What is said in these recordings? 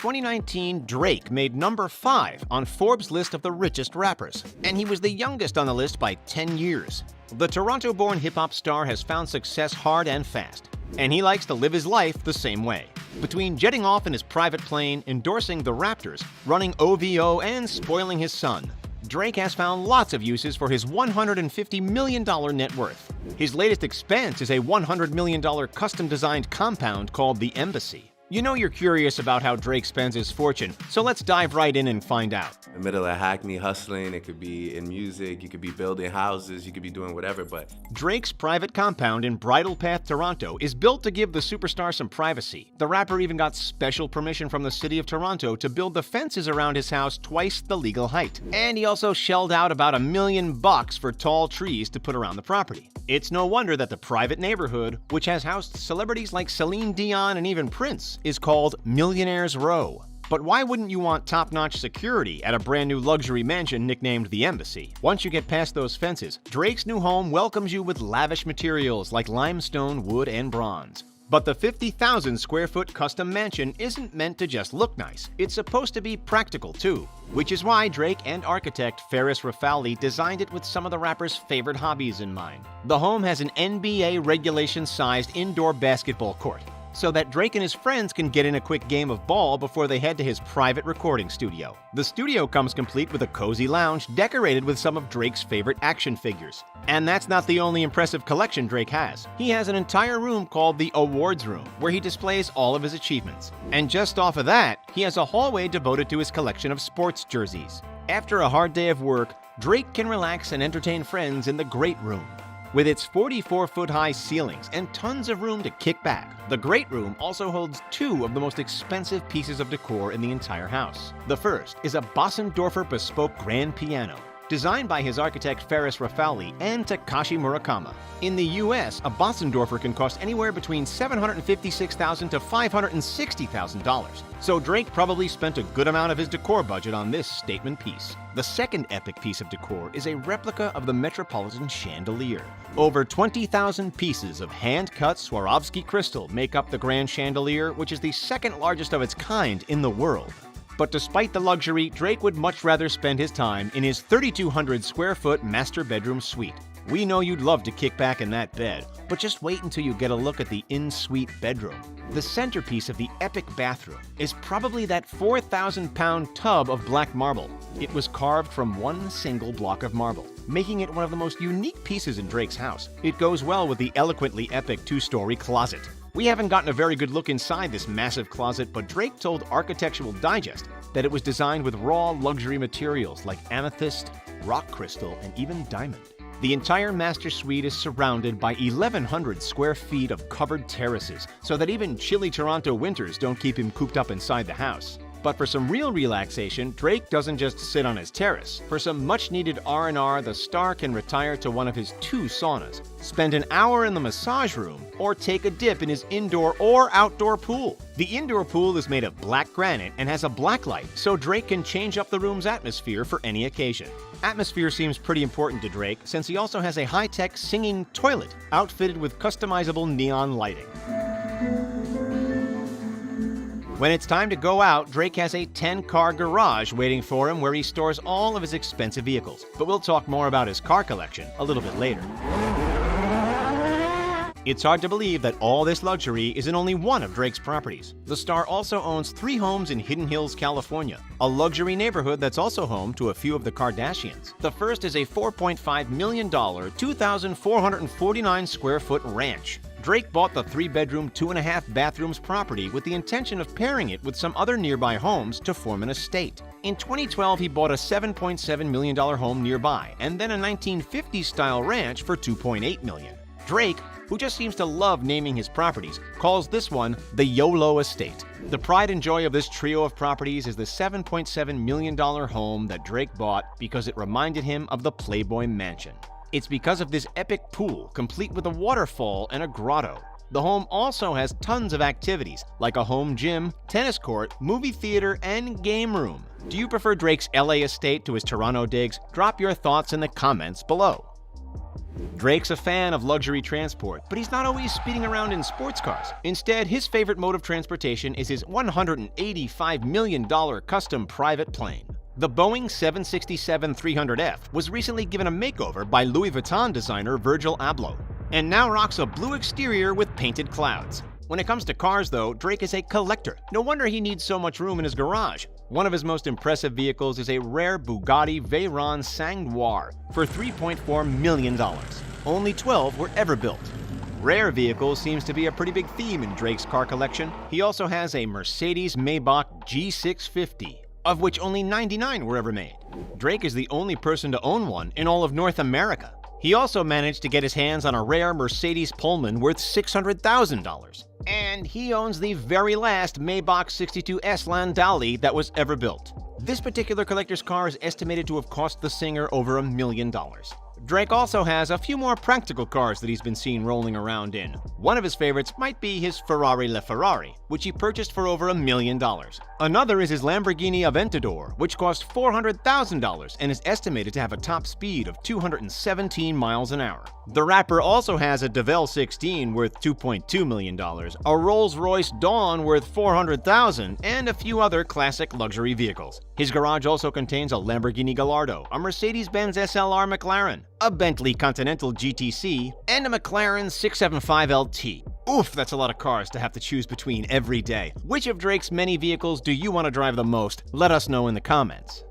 2019, Drake made number 5 on Forbes' list of the richest rappers, and he was the youngest on the list by 10 years. The Toronto-born hip-hop star has found success hard and fast, and he likes to live his life the same way. Between jetting off in his private plane, endorsing the Raptors, running OVO, and spoiling his son, Drake has found lots of uses for his $150 million net worth. His latest expense is a $100 million custom-designed compound called the Embassy. You know you're curious about how Drake spends his fortune, so let's dive right in and find out. In the middle of Hackney hustling, it could be in music, you could be building houses, you could be doing whatever, but Drake's private compound in Bridle Path, Toronto is built to give the superstar some privacy. The rapper even got special permission from the city of Toronto to build the fences around his house twice the legal height. And he also shelled out about $1 million for tall trees to put around the property. It's no wonder that the private neighborhood, which has housed celebrities like Celine Dion and even Prince, is called Millionaire's Row. But why wouldn't you want top-notch security at a brand new luxury mansion nicknamed the Embassy? Once you get past those fences, Drake's new home welcomes you with lavish materials like limestone, wood, and bronze. But the 50,000 square foot custom mansion isn't meant to just look nice. It's supposed to be practical too, which is why Drake and architect Ferris Rafali designed it with some of the rapper's favorite hobbies in mind. The home has an NBA regulation-sized indoor basketball court, so that Drake and his friends can get in a quick game of ball before they head to his private recording studio. The studio comes complete with a cozy lounge decorated with some of Drake's favorite action figures. And that's not the only impressive collection Drake has. He has an entire room called the Awards Room, where he displays all of his achievements. And just off of that, he has a hallway devoted to his collection of sports jerseys. After a hard day of work, Drake can relax and entertain friends in the Great Room. With its 44-foot-high ceilings and tons of room to kick back, the Great Room also holds 2 of the most expensive pieces of decor in the entire house. The first is a Bösendorfer bespoke grand piano, designed by his architect Ferris Rafali and Takashi Murakami. In the US, a Bösendorfer can cost anywhere between $756,000 to $560,000. So Drake probably spent a good amount of his decor budget on this statement piece. The second epic piece of decor is a replica of the Metropolitan chandelier. Over 20,000 pieces of hand-cut Swarovski crystal make up the grand chandelier, which is the second largest of its kind in the world. But despite the luxury, Drake would much rather spend his time in his 3,200 square foot master bedroom suite. We know you'd love to kick back in that bed, but just wait until you get a look at the in-suite bedroom. The centerpiece of the epic bathroom is probably that 4,000-pound tub of black marble. It was carved from one single block of marble, making it one of the most unique pieces in Drake's house. It goes well with the eloquently epic 2-story closet. We haven't gotten a very good look inside this massive closet, but Drake told Architectural Digest that it was designed with raw luxury materials like amethyst, rock crystal, and even diamond. The entire master suite is surrounded by 1,100 square feet of covered terraces, so that even chilly Toronto winters don't keep him cooped up inside the house. But for some real relaxation, Drake doesn't just sit on his terrace. For some much-needed R&R, the star can retire to one of his 2 saunas, spend an hour in the massage room, or take a dip in his indoor or outdoor pool. The indoor pool is made of black granite and has a black light, so Drake can change up the room's atmosphere for any occasion. Atmosphere seems pretty important to Drake, since he also has a high-tech singing toilet outfitted with customizable neon lighting. When it's time to go out, Drake has a 10-car garage waiting for him where he stores all of his expensive vehicles. But we'll talk more about his car collection a little bit later. It's hard to believe that all this luxury is in only one of Drake's properties. The star also owns 3 homes in Hidden Hills, California, a luxury neighborhood that's also home to a few of the Kardashians. The first is a $4.5 million, 2,449 square foot ranch. Drake bought the 3-bedroom, 2.5 bathrooms property with the intention of pairing it with some other nearby homes to form an estate. In 2012, he bought a $7.7 million home nearby, and then a 1950s-style ranch for $2.8 million. Drake, who just seems to love naming his properties, calls this one the YOLO Estate. The pride and joy of this trio of properties is the $7.7 million home that Drake bought because it reminded him of the Playboy Mansion. It's because of this epic pool, complete with a waterfall and a grotto. The home also has tons of activities, like a home gym, tennis court, movie theater, and game room. Do you prefer Drake's LA estate to his Toronto digs? Drop your thoughts in the comments below. Drake's a fan of luxury transport, but he's not always speeding around in sports cars. Instead, his favorite mode of transportation is his $185 million custom private plane. The Boeing 767-300F was recently given a makeover by Louis Vuitton designer Virgil Abloh, and now rocks a blue exterior with painted clouds. When it comes to cars, though, Drake is a collector. No wonder he needs so much room in his garage. One of his most impressive vehicles is a rare Bugatti Veyron Sang-Noir for $3.4 million. Only 12 were ever built. Rare vehicles seems to be a pretty big theme in Drake's car collection. He also has a Mercedes-Maybach G650, of which only 99 were ever made. Drake is the only person to own one in all of North America. He also managed to get his hands on a rare Mercedes Pullman worth $600,000. And he owns the very last Maybach 62S Landaulet that was ever built. This particular collector's car is estimated to have cost the singer over $1 million. Drake also has a few more practical cars that he's been seen rolling around in. One of his favorites might be his Ferrari LaFerrari, which he purchased for over $1 million. Another is his Lamborghini Aventador, which cost $400,000 and is estimated to have a top speed of 217 miles an hour. The rapper also has a DeVille 16 worth $2.2 million, a Rolls-Royce Dawn worth $400,000, and a few other classic luxury vehicles. His garage also contains a Lamborghini Gallardo, a Mercedes-Benz SLR McLaren, a Bentley Continental GTC, and a McLaren 675LT. Oof, that's a lot of cars to have to choose between every day. Which of Drake's many vehicles do you want to drive the most? Let us know in the comments.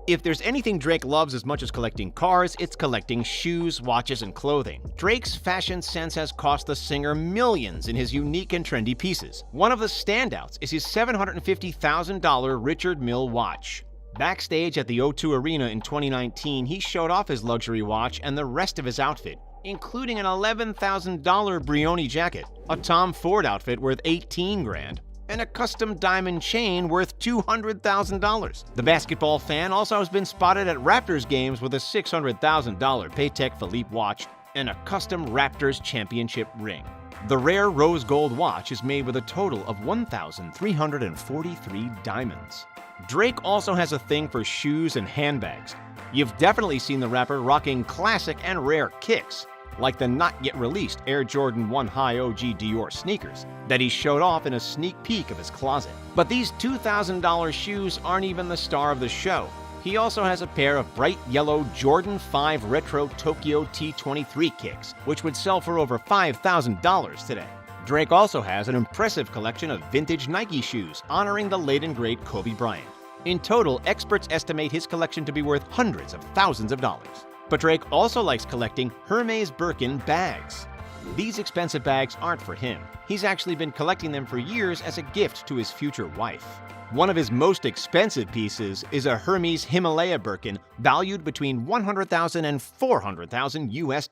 If there's anything Drake loves as much as collecting cars, it's collecting shoes, watches, and clothing. Drake's fashion sense has cost the singer millions in his unique and trendy pieces. One of the standouts is his $750,000 Richard Mille watch. Backstage at the O2 Arena in 2019, he showed off his luxury watch and the rest of his outfit, including an $11,000 Brioni jacket, a Tom Ford outfit worth $18 grand, and a custom diamond chain worth $200,000. The basketball fan also has been spotted at Raptors games with a $600,000 Patek Philippe watch and a custom Raptors championship ring. The rare rose gold watch is made with a total of 1,343 diamonds. Drake also has a thing for shoes and handbags. You've definitely seen the rapper rocking classic and rare kicks, like the not-yet-released Air Jordan 1 High OG Dior sneakers that he showed off in a sneak peek of his closet. But these $2,000 shoes aren't even the star of the show. He also has a pair of bright yellow Jordan 5 Retro Tokyo T23 kicks, which would sell for over $5,000 today. Drake also has an impressive collection of vintage Nike shoes honoring the late and great Kobe Bryant. In total, experts estimate his collection to be worth hundreds of thousands of dollars. But Drake also likes collecting Hermes Birkin bags. These expensive bags aren't for him. He's actually been collecting them for years as a gift to his future wife. One of his most expensive pieces is a Hermes Himalaya Birkin valued between $100,000 and $400,000 US.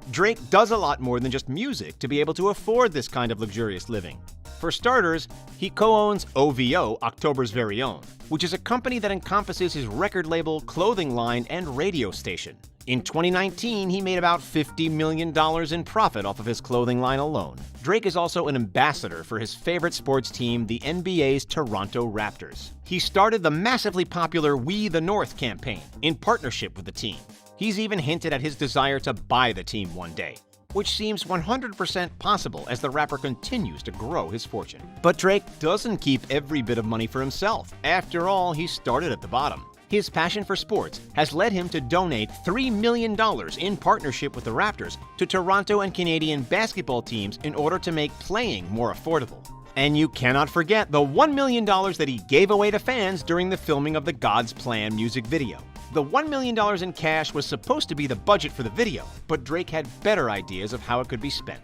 Drake does a lot more than just music to be able to afford this kind of luxurious living. For starters, he co-owns OVO, October's Very Own, which is a company that encompasses his record label, clothing line, and radio station. In 2019, he made about $50 million in profit off of his clothing line alone. Drake is also an ambassador for his favorite sports team, the NBA's Toronto Raptors. He started the massively popular We the North campaign in partnership with the team. He's even hinted at his desire to buy the team one day, which seems 100% possible as the rapper continues to grow his fortune. But Drake doesn't keep every bit of money for himself. After all, he started at the bottom. His passion for sports has led him to donate $3 million in partnership with the Raptors to Toronto and Canadian basketball teams in order to make playing more affordable. And you cannot forget the $1 million that he gave away to fans during the filming of the God's Plan music video. The $1 million in cash was supposed to be the budget for the video, but Drake had better ideas of how it could be spent.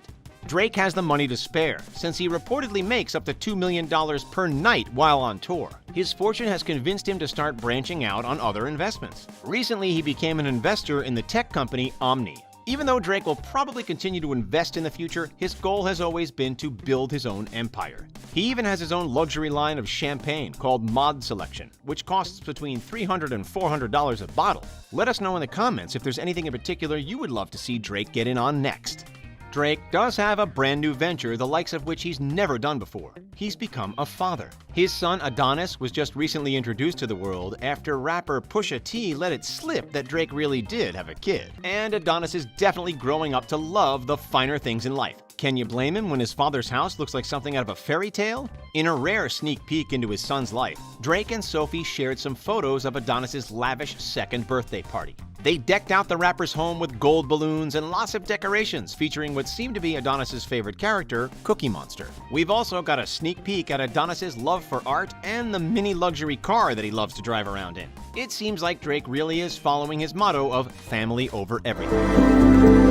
Drake has the money to spare, since he reportedly makes up to $2 million per night while on tour. His fortune has convinced him to start branching out on other investments. Recently, he became an investor in the tech company Omni. Even though Drake will probably continue to invest in the future, his goal has always been to build his own empire. He even has his own luxury line of champagne called Mod Selection, which costs between $300 and $400 a bottle. Let us know in the comments if there's anything in particular you would love to see Drake get in on next. Drake does have a brand new venture, the likes of which he's never done before. He's become a father. His son Adonis was just recently introduced to the world after rapper Pusha T let it slip that Drake really did have a kid. And Adonis is definitely growing up to love the finer things in life. Can you blame him when his father's house looks like something out of a fairy tale? In a rare sneak peek into his son's life, Drake and Sophie shared some photos of Adonis's lavish second birthday party. They decked out the rapper's home with gold balloons and lots of decorations featuring what seemed to be Adonis's favorite character, Cookie Monster. We've also got a sneak peek at Adonis's love for art and the mini luxury car that he loves to drive around in. It seems like Drake really is following his motto of family over everything.